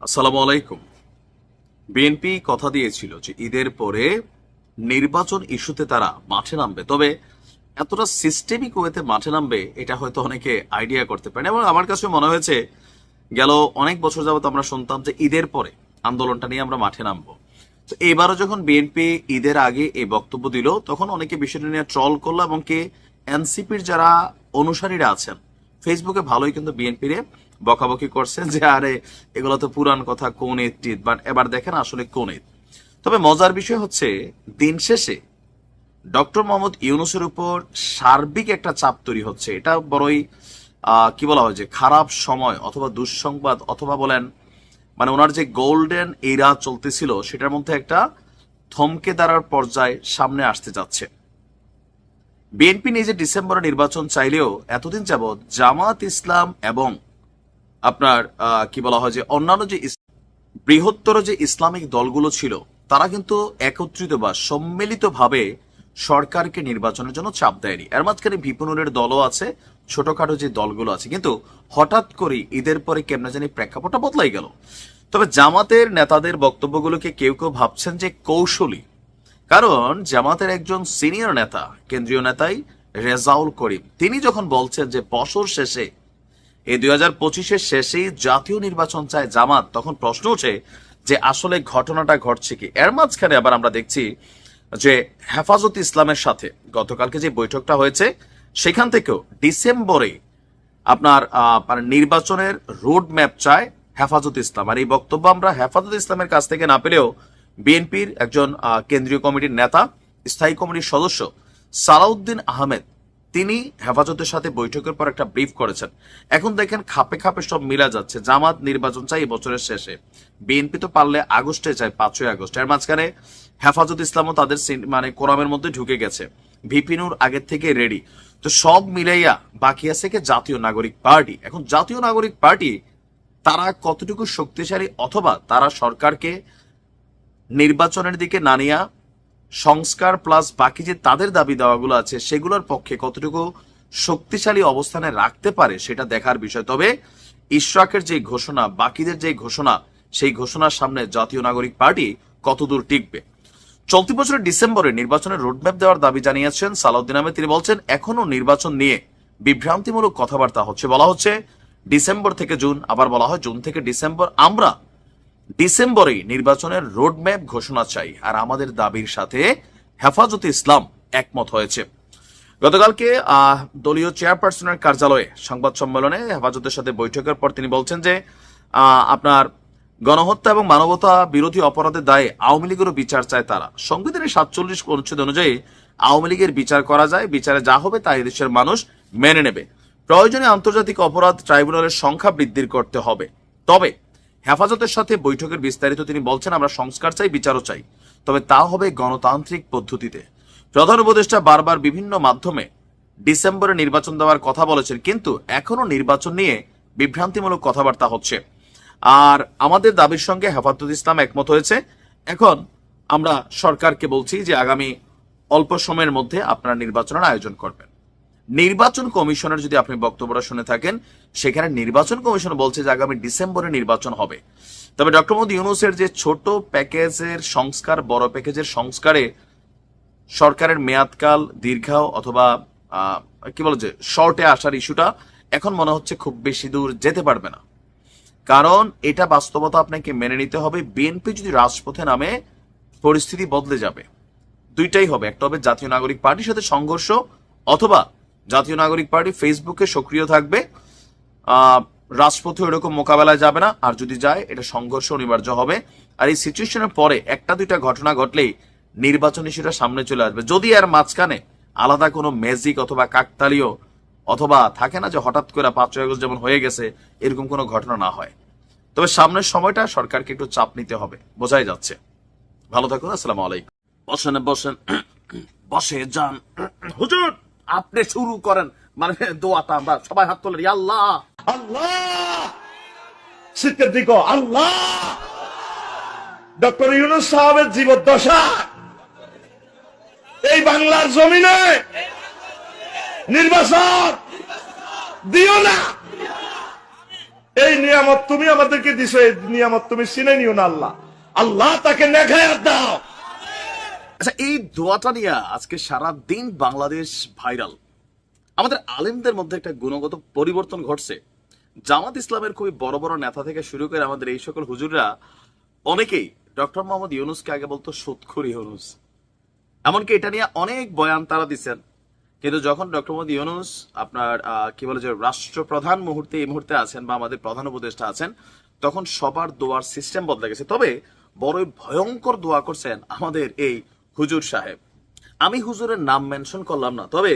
আসসালামু আলাইকুম। বিএনপি কথা দিয়েছিল যে ঈদের পরে নির্বাচন ইস্যুতে তারা মাঠে নামবে, তবে এতটা সিস্টেমিক ওয়েতে মাঠে নামবে এটা হয়তো অনেকে আইডিয়া করতে পারেন। এবং আমার কাছে মনে হয়েছে গেল অনেক বছর যাবত আমরা শুনতাম যে ঈদের পরে আন্দোলনটা নিয়ে আমরা মাঠে নামবো। তো এবারও যখন বিএনপি ঈদের আগে এই বক্তব্য দিল, তখন অনেকে বিষয়টা নিয়ে ট্রল করলো এবং কি এনসিপির যারা অনুসারীরা আছেন ফেসবুকে ভালোই কিন্তু বিএনপির বকাবকি করছেন যে আরে এগুলো তো পুরান কথা, কোন ঈদ, বাট এবার দেখেন আসলে কোন ঈদ। তবে মজার বিষয় হচ্ছে দিন শেষে ডক্টর মোহাম্মদ ইউনূসের উপর সার্বিক একটা চাপ তৈরি হচ্ছে। এটা বড়ই কি বলা হয় যে খারাপ সময় অথবা দুঃসংবাদ অথবা বলেন মানে ওনার যে গোল্ডেন এরা চলতেছিল সেটার মধ্যে একটা থমকে দাঁড়ার পর্যায়ে সামনে আসতে যাচ্ছে। বিএনপি নিজে ডিসেম্বরে নির্বাচন চাইলেও এতদিন যাবৎ জামাত ইসলাম এবং আপনার কি বলা হয় যে অন্যান্য যে বৃহত্তর যে ইসলামিক দলগুলো ছিল তারা কিন্তু একত্রিত বা সম্মিলিতভাবে সরকারকে নির্বাচনের জন্য চাপ দেয়নি। এর মাঝখানে বিপণনের দলও আছে, ছোটখাটো যে দলগুলো আছে, কিন্তু হঠাৎ করে ঈদের পরে কেমনে জানি প্রেক্ষাপটটা বদলাই গেল। তবে জামাতের নেতাদের বক্তব্যগুলোকে কেউ কেউ ভাবছেন যে কৌশলী, কারণ জামাতের একজন সিনিয়র নেতা, কেন্দ্রীয় নেতাই রেজাউল করিম, তিনি যখন বলছেন যে বছর শেষে এই 2025-এর শেষেই জাতীয় নির্বাচন চায় জামাত, তখন প্রশ্ন ওঠে যে আসলে ঘটনাটা ঘটছে কি। এর মাঝখানে আবার আমরা দেখছি যে হেফাজত ইসলামের সাথে গতকালকে যে বৈঠকটা হয়েছে সেখান থেকেও ডিসেম্বরে আপনার মানে নির্বাচনের রোড ম্যাপ চায় হেফাজত ইসলাম। আর এই বক্তব্য আমরা হেফাজত ইসলামের কাছ থেকে না পেলেও বিএনপির একজন কেন্দ্রীয় কমিটির নেতা, স্থায়ী কমিটির সদস্য সালাউদ্দিন আহমেদ, তিনি হেফাজতের সাথে বৈঠকের পর একটা ব্রিফ করেছেন। এখন দেখেন খাপে খাপে সব মিলা যাচ্ছে। জামাত নির্বাচন চাই এই বছরের শেষে, বিএনপি তো পারলে আগস্টে চায়, 5ই আগস্ট। এর মাঝখানে হেফাজত ইসলামও তাদের মানে কোরামের মধ্যে ঢুকে গেছে, ভিপিনুর আগের থেকে রেডি। তো সব মিলাইয়া বাকি আছে কি জাতীয় নাগরিক পার্টি। এখন জাতীয় নাগরিক পার্টি তারা কতটুকু শক্তিশালী, অথবা তারা সরকারকে নির্বাচনের দিকে না নিয়া সংস্কার প্লাস বাকি যে তাদের দাবি দেওয়াগুলো আছে সেগুলোর পক্ষে কতটুকু শক্তিশালী অবস্থানে রাখতে পারে সেটা দেখার বিষয়। তবে ইশরাকের যে ঘোষণা, বাকিদের যে ঘোষণা, সেই ঘোষণার সামনে জাতীয় নাগরিক পার্টি কতদূর টিকবে। চলতি বছরের ডিসেম্বরে নির্বাচনের রোডম্যাপ দেওয়ার দাবি জানিয়েছেন সালাউদ্দিন আহমেদ। তিনি বলছেন এখনো নির্বাচন নিয়ে বিভ্রান্তিমূলক কথাবার্তা হচ্ছে। বলা হচ্ছে ডিসেম্বর থেকে জুন, আবার বলা হয় জুন থেকে ডিসেম্বর। আমরা ডিসেম্বরে নির্বাচনের রোডম্যাপ ঘোষণা চাই, আর আমাদের দাবির সাথে হেফাজতে ইসলাম একমত হয়েছে। গতকালকে দলীয় চেয়ারপারসনের কার্যালয়ে সংবাদ সম্মেলনে হেফাজতের সাথে বৈঠকের পর তিনি বলছেন যে আপনার গণহত্যা এবং মানবতা বিরোধী অপরাধের দায়ে আওয়ামী লীগেরও বিচার চায় তারা। সংবিধানের 47 অনুচ্ছেদ অনুযায়ী আওয়ামী লীগের বিচার করা যায়, বিচারে যা হবে তা এদেশের মানুষ মেনে নেবে। প্রয়োজনে আন্তর্জাতিক অপরাধ ট্রাইব্যুনালের সংখ্যা বৃদ্ধি করতে হবে। তবে হেফাজতের সাথে বৈঠকের বিস্তারিত তিনি বলছেন আমরা সংস্কার চাই, বিচারও চাই, তবে তা হবে গণতান্ত্রিক পদ্ধতিতে। প্রধান উপদেষ্টা বারবার বিভিন্ন মাধ্যমে ডিসেম্বরে নির্বাচন দেওয়ার কথা বলেছেন, কিন্তু এখনো নির্বাচন নিয়ে বিভ্রান্তিমূলক কথাবার্তা হচ্ছে। আর আমাদের দাবির সঙ্গে হেফাজত ইসলাম একমত হয়েছে। এখন আমরা সরকারকে বলছি যে আগামী অল্প সময়ের মধ্যে আপনারা নির্বাচনের আয়োজন করবেন। নির্বাচন কমিশনের যদি আপনি বক্তব্যটা শুনে থাকেন, সেখানে নির্বাচন কমিশন বলছে যে আগামী ডিসেম্বরে নির্বাচন হবে। তবে ডক্টর মোহাম্মদ ইউনূসের যে ছোট প্যাকেজের সংস্কার, বড় প্যাকেজের সংস্কারে সরকারের মেয়াদকাল দীর্ঘাও অথবা কি বলে যে শর্টে আসার ইস্যুটা এখন মনে হচ্ছে খুব বেশি দূর যেতে পারবে না। কারণ এটা বাস্তবতা আপনাকে মেনে নিতে হবে। বিএনপি যদি রাজপথে নামে পরিস্থিতি বদলে যাবে। দুইটাই হবে, একটা হবে জাতীয় নাগরিক পার্টির সাথে সংঘর্ষ, অথবা জাতীয় নাগরিক পার্টি ফেসবুকে সক্রিয় থাকবে, রাজপথে এরকম মোকাবেলায় যাবে না, আর যদি যায় এটা সংঘর্ষ অনিবার্য হবে। আর এই সিচুয়েশনের পরে একটা দুইটা ঘটনা ঘটলেই নির্বাচন ইস্যুটা সামনে চলে আসবে। যদি এর মাঝখানে আলাদা কোনো ম্যাজিক অথবা কাকতালীয় অথবা থাকে না যে হঠাৎ করে 5ই আগস্ট যেমন হয়ে গেছে, এরকম কোনো ঘটনা না হয়। তবে সামনের সময়টা সরকারকে একটু চাপ নিতে হবে, বোঝাই যাচ্ছে। ভালো থাকুন, আসসালামু আলাইকুম। বসেন বসেন, বসে যান। হুজুর আপনি শুরু করেন, মানে দোয়াটা আমরা সবাই হাত তোলেন। আল্লাহ আল্লাহ শীতের দিকে আল্লাহ ডক্টর ইউনূস সাহেবের জীবদ্দশা এই বাংলার জমিনে নির্বাচন দিও না। এই নিয়ামত তুমি আমাদেরকে দিছো, এই নিয়ামত তুমি চিনে নিও না আল্লাহ। আল্লাহ তাকে নেখায়াত দাও। আচ্ছা, এই দোয়াটা নিয়ে আজকে সারা দিন বাংলাদেশ ভাইরাল। আমাদের আলেমদের মধ্যে একটা গুণগত পরিবর্তন ঘটছে। জামাত ইসলামের খুবই বড় বড় নেতা থেকে শুরু করে আমাদের এই সকল হুজুররা অনেকেই ডক্টর মোহাম্মদ ইউনূসকে আগে বলতো সুৎখুর ইউনূস, এমনকি এটা নিয়ে অনেক বয়ান তারা দিচ্ছেন। কিন্তু যখন ডক্টর মোহাম্মদ ইউনূস আপনার কি বলে যে রাষ্ট্রপ্রধান মুহূর্তে এই মুহূর্তে আছেন বা আমাদের প্রধান উপদেষ্টা আছেন, তখন সবার দোয়ার সিস্টেম বদলে গেছে। তবে বড়ই ভয়ঙ্কর দোয়া করছেন আমাদের এই হুজুর সাহেব। আমি হুজুরের নাম মেনশন করলাম না, তবে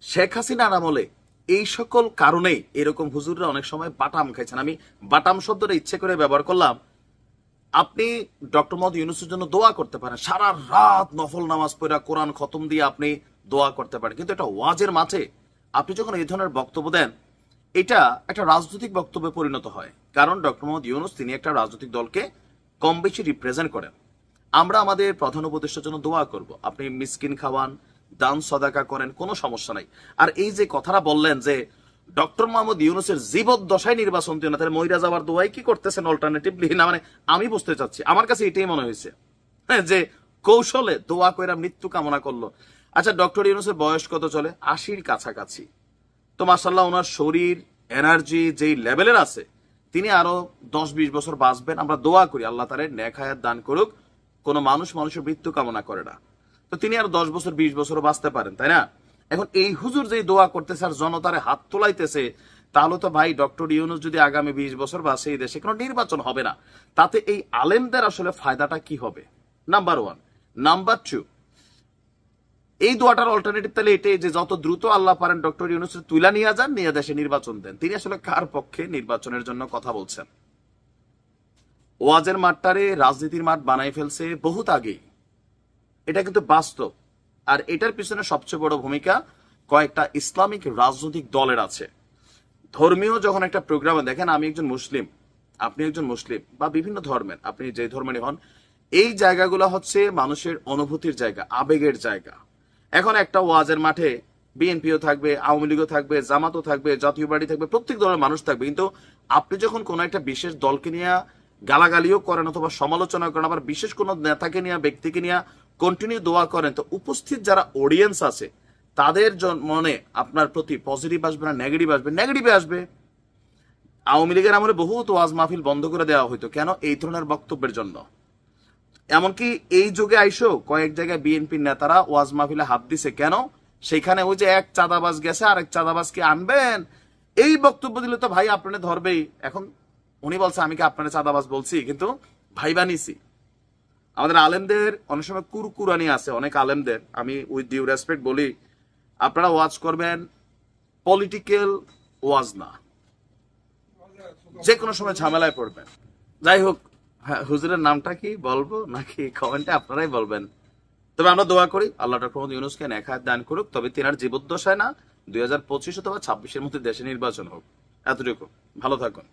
শেখ হাসিনার আমলে এই সকল কারণেই এরকম হুজুররা অনেক সময় বাটাম খাইছেন। আমি বাটাম শব্দটা ইচ্ছে করে ব্যবহার করলাম। আপনি ডক্টর মোহাম্মদ ইউনূসের জন্য দোয়া করতে পারেন, সারা রাত নফল নামাজ পড়া কোরআন খতম দিয়ে আপনি দোয়া করতে পারেন, কিন্তু এটা ওয়াজের মাঠে আপনি যখন এই ধরনের বক্তব্য দেন, এটা একটা রাজনৈতিক বক্তব্যে পরিণত হয়। কারণ ডক্টর মোহাম্মদ ইউনূস তিনি একটা রাজনৈতিক দলকে কম বেশি রিপ্রেজেন্ট করেন। আমরা আমাদের প্রধান উপদেষ্টার জন্য দোয়া করব, আপনি মিসকিন খাওয়ান, দান সদাকা করেন, কোনো সমস্যা নাই। আর এই যে কথাটা বললেন যে ডক্টর মোহাম্মদ ইউনূসের জীবদ্দশায় নির্বাচন দিও না, তাহলে মইরা যাওয়ার দোয়াই কি করতেছেন অল্টারনেটিভলি না? মানে আমি বুঝতে চাচ্ছি, আমার কাছে এটাই মনে হয়েছে যে কৌশলে দোয়া কইরা মৃত্যু কামনা করলো। আচ্ছা, ডক্টর ইউনূসের বয়স কত চলে? 80-র কাছাকাছি। তো মাশাআল্লাহ ওনার শরীর এনার্জি যেই লেভেলের আছে, তিনি আরো 10-20 বছর বাঁচবেন। আমরা দোয়া করি আল্লাহ তাআলা নেক হায়াত দান করুক। কোনো মানুষ মানুষের মৃত্যু কামনা করে না, তো তিনি আর 10 বছর 20 বছরও বাঁচতে পারেন, তাই না? এখন এই হুজুর যেই দোয়া করতেছে আর জনতারে হাত তোলাইতেছে, তাহলে তো ভাই ডক্টর ইউনূস যদি আগামী 20 বছর বাঁচে, এই দেশে কোনো নির্বাচন হবে না। তাতে এই আলেমদের আসলে ফায়দাটা কি হবে? নাম্বার 1। নাম্বার 2, এই দোয়াটার অল্টারনেটিভ তাহলে এটাই যে যত দ্রুত আল্লাহ পারেন ডক্টর ইউনূসের তুইলা নিয়ে যান, নিয়ে দেশে নির্বাচন দেন। তিনি আসলে কার পক্ষে নির্বাচনের জন্য কথা বলছেন? ওয়াজের মাঠটারে রাজনীতির মাঠ বানাই ফেলছে বহুত আগেই, এটা কিন্তু বাস্তব। আর এটার পিছনে সবচেয়ে বড় ভূমিকা কয়েকটা ইসলামিক রাজনৈতিক দলের আছে। ধর্মীয় যখন একটা প্রোগ্রামে দেখেন, আমি একজন মুসলিম, আপনি একজন মুসলিম, বা বিভিন্ন ধর্মের, আপনি যে ধর্মেরই হন, এই জায়গাগুলো হচ্ছে মানুষের অনুভূতির জায়গা, আবেগের জায়গা। এখন একটা ওয়াজের মাঠে বিএনপিও থাকবে, আওয়ামী লীগও থাকবে, জামাতও থাকবে, জাতীয় পার্টি থাকবে, প্রত্যেক দলের মানুষ থাকবে। কিন্তু আপনি যখন কোন একটা বিশেষ দলকে নিয়ে গালাগালিও করেন অথবা সমালোচনা করেন, আবার বিশেষ কোন নেতাকে নিয়ে, ব্যক্তিকে নিয়ে কন্টিনিউ দোয়া করেন, তো উপস্থিত যারা অডিয়েন্স আছে তাদের মনে আপনার প্রতি পজিটিভ আসবে না নেগেটিভ আসবে? নেগেটিভে আসবে। আওয়ামী লীগের আমলে বহুত ওয়াজ মাহফিল বন্ধ করে দেওয়া হইতো, কেন? এই ধরনের বক্তব্যের জন্য। এমনকি এই যুগে আইসো কয়েক জায়গায় বিএনপির নেতারা ওয়াজ মাহফিলে হাত দিছে, কেন? সেখানে ওই যে এক চাঁদাবাজ গেছে, আর এক চাঁদাবাজকে আনবেন, এই বক্তব্য দিলে তো ভাই আপনারা ধরবেই। এখন উনি বলছে আমি কি আপনারা চাঁদাবাজ বলছি? কিন্তু ভাই বানিয়েছি। আমাদের আলেমদের অনেক সময় কুরকুরানি আছে, অনেক আলেমদের, আমি উইথ ডিউ রেসপেক্ট বলি, আপনারা ওয়াজ করবেন পলিটিক্যাল ওয়াজ না, যে কোনো সময় ঝামেলায় পড়বেন। যাই হোক, হ্যাঁ, হুজুরের নামটা কি বলবো নাকি কমেন্টে আপনারাই বলবেন। তবে আমরা দোয়া করি আল্লাহ ডক্টর মোহাম্মদ ইউনূসকে নেক হায়াত দান করুক, তবে তিনার জীবদ্দশায় না, 2025 অথবা 26-এর মধ্যে দেশে নির্বাচন হোক। এতটুকু। ভালো থাকুন।